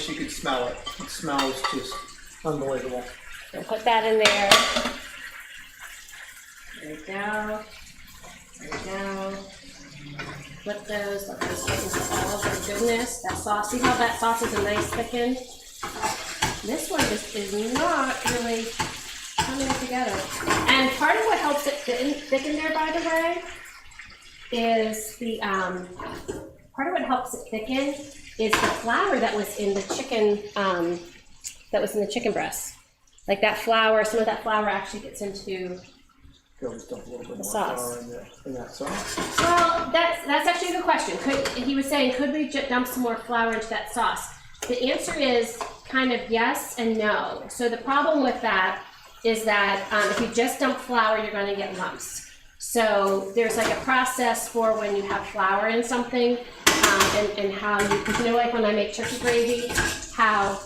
you could smell it. It smells just unbelievable. So put that in there. There we go. There we go. Flip those, let those get into all the goodness. That sauce, see how that sauce is a nice thickened? This one just is not really coming together. And part of what helps it thicken there, by the way, is the, part of what helps it thicken is the flour that was in the chicken, breast. Like that flour, some of that flour actually gets into Goes dump a little bit more sauce. flour in that sauce. Well, that's actually a good question. He was saying, could we dump some more flour into that sauce? The answer is kind of yes and no. So the problem with that is that if you just dump flour, you're going to get lumps. So there's like a process for when you have flour in something and how you know, like when I make turkey gravy, how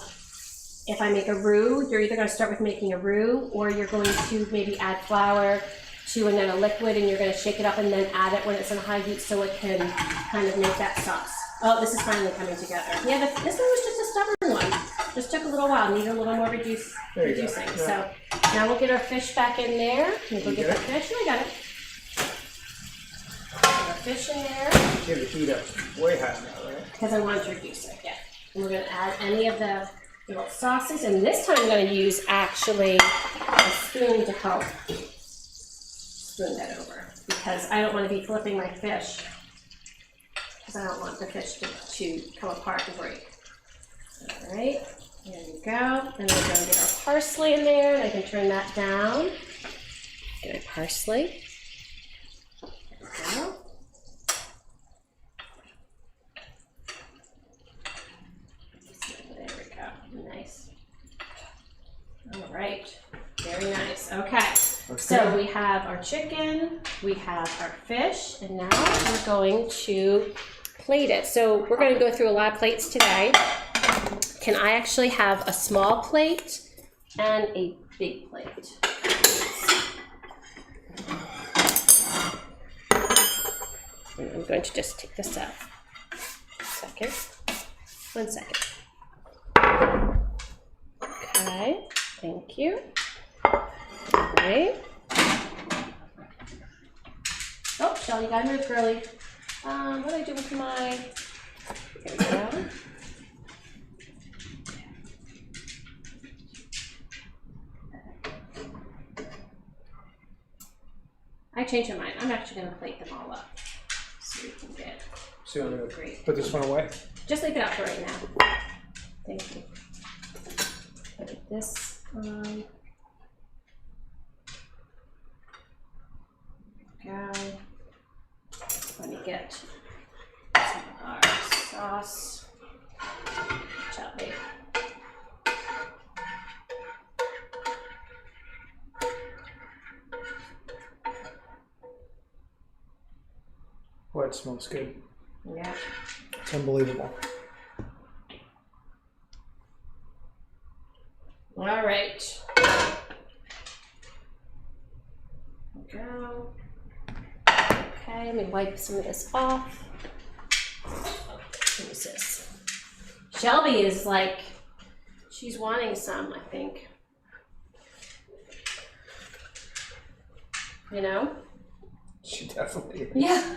if I make a roux, you're either going to start with making a roux or you're going to maybe add flour to and then a liquid and you're going to shake it up and then add it when it's in high heat so it can kind of make that sauce. Oh, this is finally coming together. Yeah, this one was just a stubborn one. Just took a little while, needed a little more reducing. Yeah. So now we'll get our fish back in there. We'll go get the fish. I got it. Put our fish in there. Give the heat up way high now, right? Because I want to reduce it, yeah. And we're going to add any of the little sauces, and this time I'm going to use actually a spoon to help spoon that over because I don't want to be flipping my fish because I don't want the fish to come apart and break. All right, there we go. And then we're going to get our parsley in there, and I can turn that down. Get my parsley. There we go. Nice. All right. Very nice. Okay. So we have our chicken, we have our fish, and now we're going to plate it. So we're going to go through a lot of plates today. Can I actually have a small plate and a big plate? And I'm going to just take this out. 1 second. Okay, thank you. All right. Oh, Shell, you gotta move, girly. What do I do with my... There we go. I changed my mind. I'm actually gonna plate them all up so we can get. So I'm gonna great. put this one away. Just leave it out for right now. Thank you. Put this on. Go. Let me get some of our sauce. it smells good. Yeah. It's unbelievable. All right. There we go. Okay, let me wipe some of this off. What is this? Shelby is like, she's wanting some, I think. You know? She definitely is. Yeah.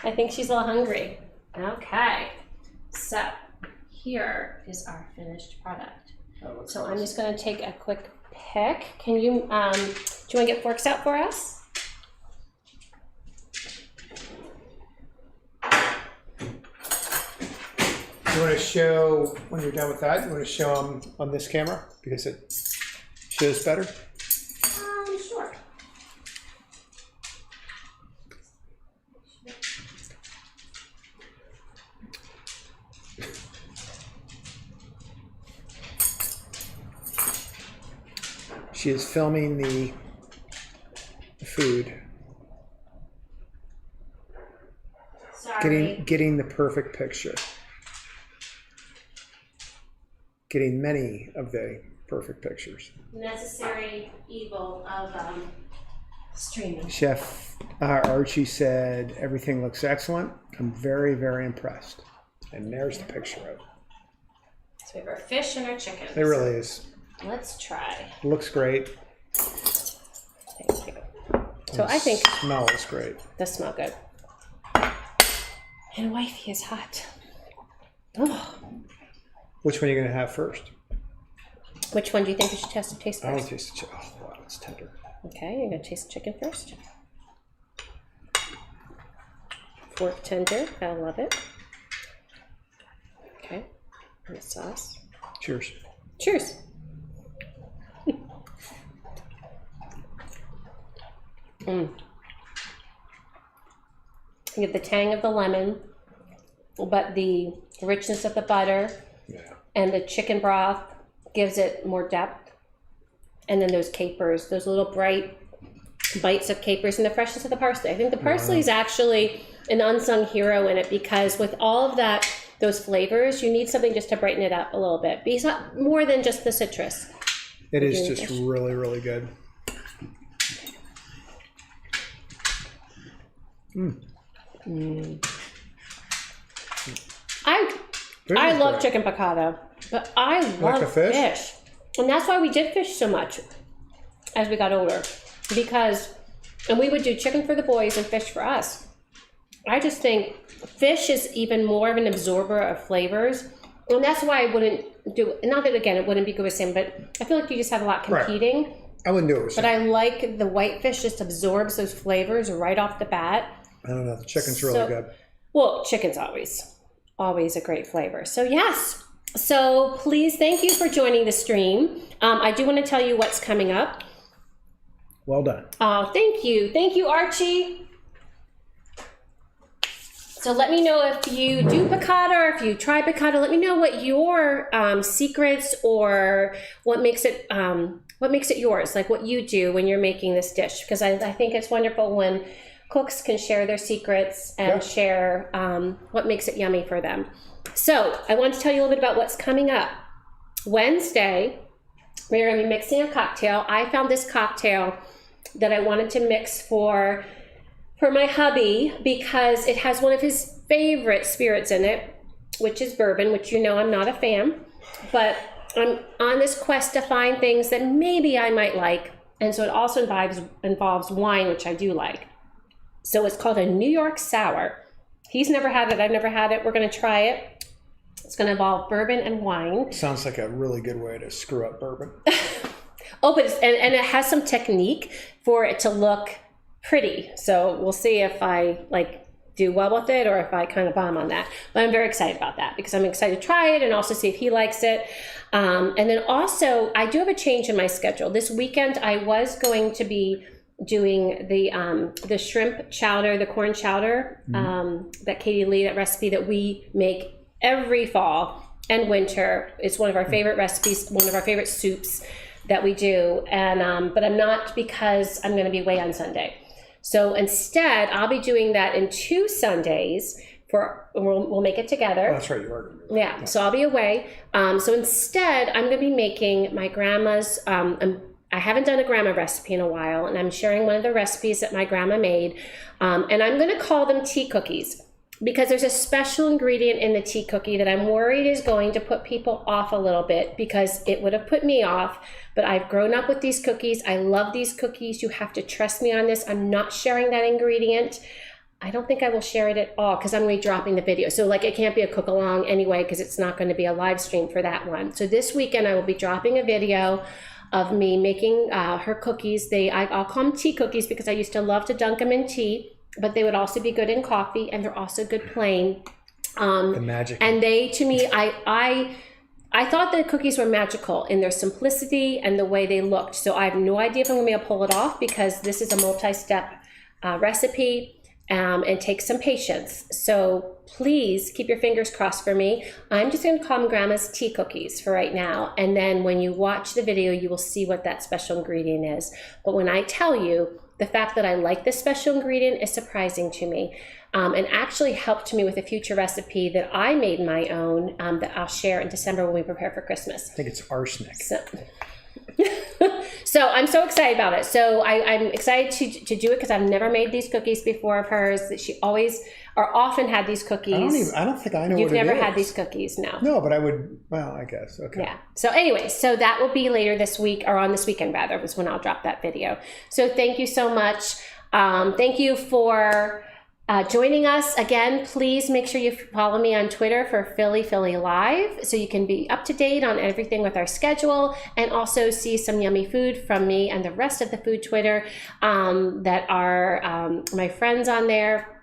I think she's a little hungry. Okay. So here is our finished product. So I'm just going to take a quick pick. Can you, do you want to get forks out for us? You want to show, when you're done with that, you want to show them on this camera because it shows better? Sure. She is filming the food. Sorry. Getting the perfect picture. Getting many of the perfect pictures. Necessary evil of streaming. Chef Archie said, everything looks excellent. I'm very, very impressed. And there's the picture of it. So we have our fish and our chicken. It really is. Let's try. It looks great. Thank you. So I think smells great. does smell good. And wifey is hot. Oh. Which one are you going to have first? Which one do you think we should taste first? I want to taste the chicken. Oh, wow, it's tender. Okay, you're going to taste the chicken first. Fork tender. I love it. Okay. And the sauce. Cheers. Cheers. You get the tang of the lemon, but the richness of the butter and the chicken broth gives it more depth. And then those capers, those little bright bites of capers and the freshness of the parsley. I think the parsley is actually an unsung hero in it because with all of that, those flavors, you need something just to brighten it up a little bit. But it's not more than just the citrus. It is just really, really good. I love chicken piccata, but I love fish. And that's why we did fish so much as we got older. And we would do chicken for the boys and fish for us. I just think fish is even more of an absorber of flavors. And that's why I wouldn't do, not that again, it wouldn't be good with salmon, but I feel like you just have a lot competing. Right. I wouldn't do it with salmon. But I like the white fish just absorbs those flavors right off the bat. I don't know, the chicken's really good. Well, chicken's always a great flavor. So yes. So please, thank you for joining the stream. I do want to tell you what's coming up. Well done. Oh, thank you. Thank you, Archie. So let me know if you do piccata or if you try piccata. Let me know what your secrets or what makes it yours, like what you do when you're making this dish. Because I think it's wonderful when cooks can share their secrets and share what makes it yummy for them. So I want to tell you a little bit about what's coming up. Wednesday, we're going to be mixing a cocktail. I found this cocktail that I wanted to mix for my hubby because it has one of his favorite spirits in it, which is bourbon, which you know I'm not a fan. But I'm on this quest to find things that maybe I might like. And so it also involves wine, which I do like. So it's called a New York Sour. He's never had it. I've never had it. We're going to try it. It's going to involve bourbon and wine. Sounds like a really good way to screw up bourbon. Oh, but and it has some technique for it to look pretty. So we'll see if I do well with it or if I kind of bomb on that. But I'm very excited about that because I'm excited to try it and also see if he likes it. And then also, I do have a change in my schedule. This weekend, I was going to be doing the shrimp chowder, the corn chowder, that Katie Lee, that recipe that we make every fall and winter. It's one of our favorite recipes, one of our favorite soups that we do. And but I'm not because I'm going to be away on Sunday. So instead, I'll be doing that in 2 Sundays. We'll make it together. Oh, that's right, you are. Yeah, so I'll be away. So instead, I'm going to be making my grandma's. I haven't done a grandma recipe in a while, and I'm sharing one of the recipes that my grandma made. And I'm going to call them tea cookies, because there's a special ingredient in the tea cookie that I'm worried is going to put people off a little bit, because it would have put me off. But I've grown up with these cookies. I love these cookies. You have to trust me on this. I'm not sharing that ingredient. I don't think I will share it at all, because I'm going to be dropping the video. So like, it can't be a cook along anyway, because it's not going to be a live stream for that one. So this weekend I will be dropping a video of me making her cookies. I'll call them tea cookies because I used to love to dunk them in tea, but they would also be good in coffee, and they're also good plain. The magic. And they, to me, I thought the cookies were magical in their simplicity and the way they looked. So I have no idea if I'm going to be able to pull it off, because this is a multi-step recipe. And take some patience. So please keep your fingers crossed for me. I'm just going to call them Grandma's tea cookies for right now. And then when you watch the video, you will see what that special ingredient is. But when I tell you, the fact that I like this special ingredient is surprising to me, and actually helped me with a future recipe that I made my own, that I'll share in December when we prepare for Christmas. I think it's arsenic. So I'm so excited about it. So I'm excited to do it, because I've never made these cookies before of hers. She always or often had these cookies. I don't think I know You've what it is. never had these cookies, no. No, but I would, well, I guess, okay. Yeah. So anyway, so that will be later this week, or on this weekend rather, was when I'll drop that video. So thank you so much. Thank you for joining us. Again, please make sure you follow me on Twitter for Philly Live, so you can be up to date on everything with our schedule, and also see some yummy food from me and the rest of the food Twitter that are my friends on there.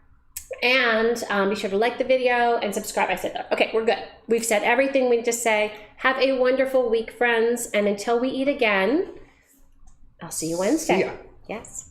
And be sure to like the video and subscribe. I said that. Okay, we're good. We've said everything we need to say. Have a wonderful week, friends. And until we eat again, I'll see you Wednesday. See ya. Yes.